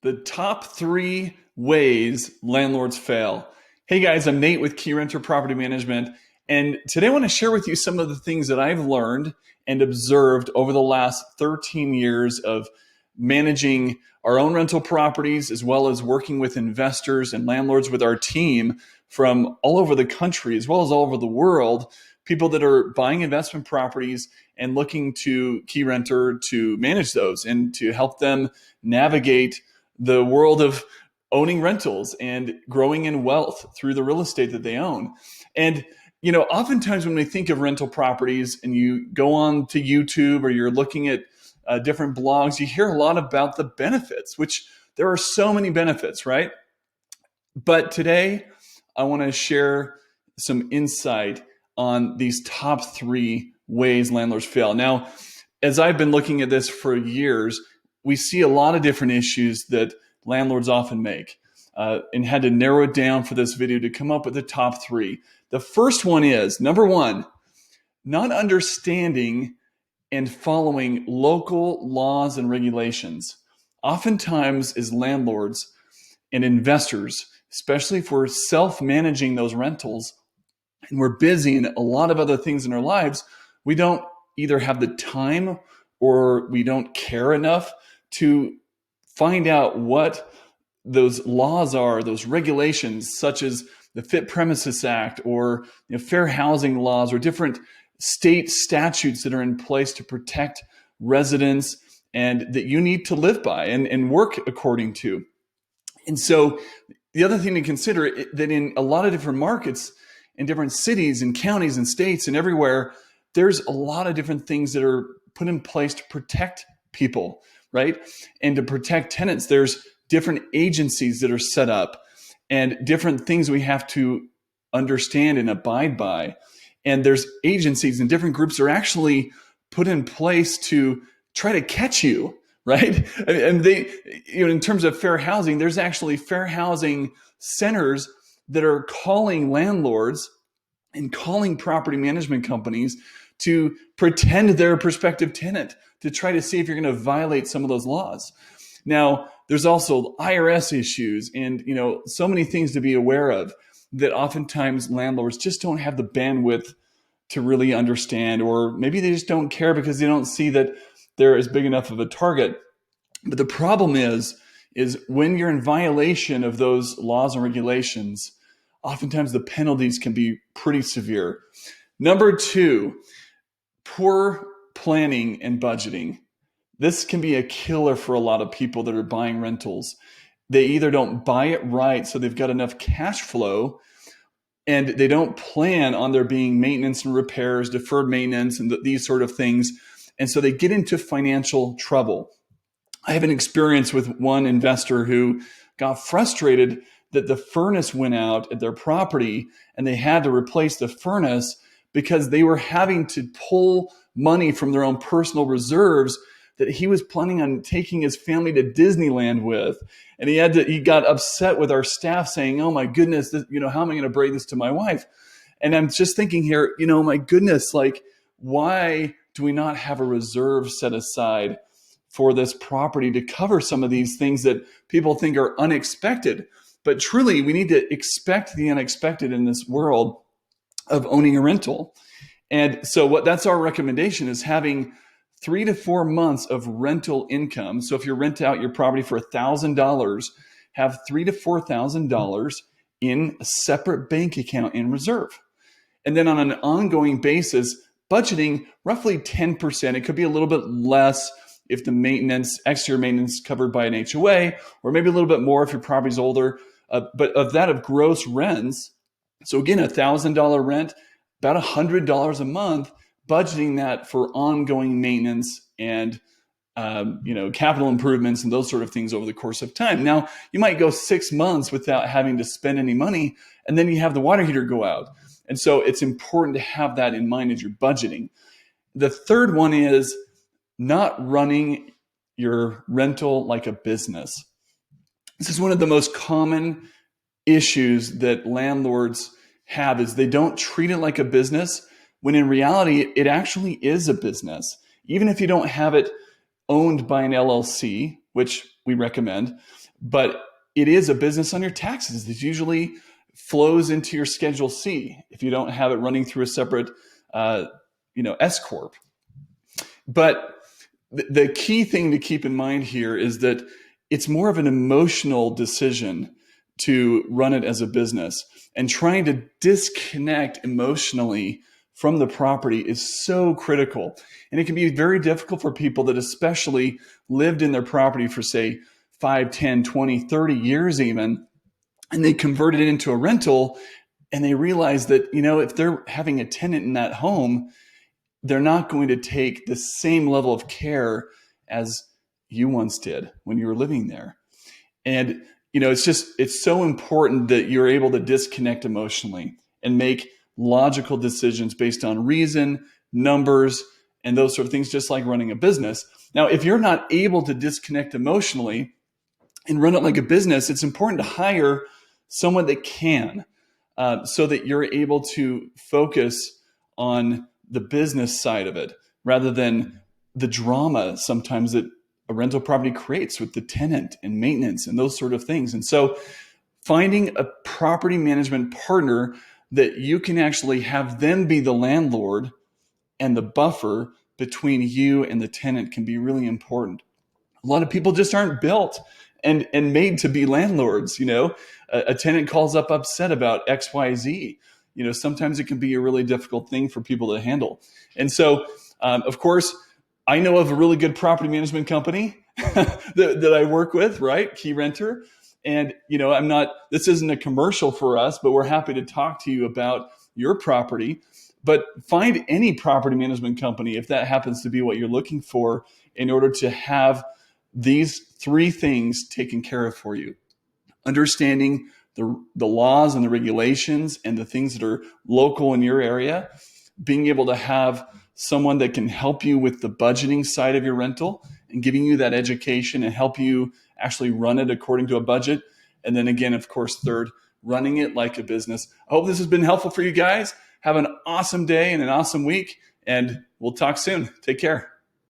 The top 3 ways landlords fail. Hey guys, I'm Nate with Keyrenter Property Management, and today I want to share with you some of the things that I've learned and observed over the last 13 years of managing our own rental properties, as well as working with investors and landlords with our team from all over the country, as well as all over the world, people that are buying investment properties and looking to Keyrenter to manage those and to help them navigate the world of owning rentals and growing in wealth through the real estate that they own. And, oftentimes when we think of rental properties and you go on to YouTube or you're looking at different blogs, you hear a lot about the benefits, which there are so many benefits, right? But today I want to share some insight on these top 3 ways landlords fail. Now, as I've been looking at this for years, we see a lot of different issues that landlords often make and had to narrow it down for this video to come up with the top 3. The first one is, number 1, not understanding and following local laws and regulations. Oftentimes as landlords and investors, especially if we're self-managing those rentals and we're busy in a lot of other things in our lives, we don't either have the time or we don't care enough to find out what those laws are, those regulations, such as the Fit Premises Act or fair housing laws or different state statutes that are in place to protect residents and that you need to live by and work according to. And so the other thing to consider that in a lot of different markets, in different cities and counties and states and everywhere, there's a lot of different things that are put in place to protect people, right? And to protect tenants, there's different agencies that are set up and different things we have to understand and abide by. And there's agencies and different groups are actually put in place to try to catch you, right? And they, in terms of fair housing, there's actually fair housing centers that are calling landlords and calling property management companies to pretend they're a prospective tenant to try to see if you're going to violate some of those laws. Now, there's also IRS issues and so many things to be aware of that oftentimes landlords just don't have the bandwidth to really understand, or maybe they just don't care because they don't see that they're as big enough of a target. But the problem is when you're in violation of those laws and regulations, oftentimes the penalties can be pretty severe. Number 2, poor planning and budgeting. This can be a killer for a lot of people that are buying rentals. They either don't buy it right, so they've got enough cash flow, and they don't plan on there being maintenance and repairs, deferred maintenance, and these sort of things. And so they get into financial trouble. I have an experience with one investor who got frustrated that the furnace went out at their property and they had to replace the furnace because they were having to pull money from their own personal reserves that he was planning on taking his family to Disneyland with. And he got upset with our staff saying, oh my goodness, how am I going to break this to my wife? And I'm just thinking here, my goodness, why do we not have a reserve set aside for this property to cover some of these things that people think are unexpected? But truly, we need to expect the unexpected in this world of owning a rental. And so that's our recommendation, is having 3 to 4 months of rental income. So if you rent out your property for $1,000, have $3,000 to $4,000 in a separate bank account in reserve. And then on an ongoing basis, budgeting roughly 10%. It could be a little bit less if the exterior maintenance covered by an HOA, or maybe a little bit more if your property's older. But of that of gross rents, so again, $1,000 rent, about $100 a month, budgeting that for ongoing maintenance and capital improvements and those sort of things over the course of time. Now, you might go 6 months without having to spend any money, and then you have the water heater go out. And so it's important to have that in mind as you're budgeting. The third one is not running your rental like a business. This is one of the most common issues that landlords have, is they don't treat it like a business, when in reality, it actually is a business. Even if you don't have it owned by an LLC, which we recommend, but it is a business on your taxes that usually flows into your Schedule C if you don't have it running through a separate S corp. But the key thing to keep in mind here is that it's more of an emotional decision to run it as a business, and trying to disconnect emotionally from the property is so critical. And it can be very difficult for people that especially lived in their property for, say, 5, 10, 20, 30 years even, and they converted it into a rental, and they realize that, if they're having a tenant in that home, they're not going to take the same level of care as you once did when you were living there. And, it's so important that you're able to disconnect emotionally and make logical decisions based on reason, numbers, and those sort of things, just like running a business. Now, if you're not able to disconnect emotionally and run it like a business, it's important to hire someone that can, so that you're able to focus on the business side of it rather than the drama sometimes that a rental property creates with the tenant and maintenance and those sort of things. And so finding a property management partner that you can actually have them be the landlord and the buffer between you and the tenant can be really important. A lot of people just aren't built and made to be landlords. A tenant calls up upset about XYZ. Sometimes it can be a really difficult thing for people to handle. And so, of course, I know of a really good property management company that I work with, right? Keyrenter. And, this isn't a commercial for us, but we're happy to talk to you about your property. But find any property management company if that happens to be what you're looking for, in order to have these 3 things taken care of for you. Understanding the laws and the regulations and the things that are local in your area, being able to have someone that can help you with the budgeting side of your rental and giving you that education and help you actually run it according to a budget. And then again, of course, third, running it like a business. I hope this has been helpful for you guys. Have an awesome day and an awesome week, and we'll talk soon. Take care.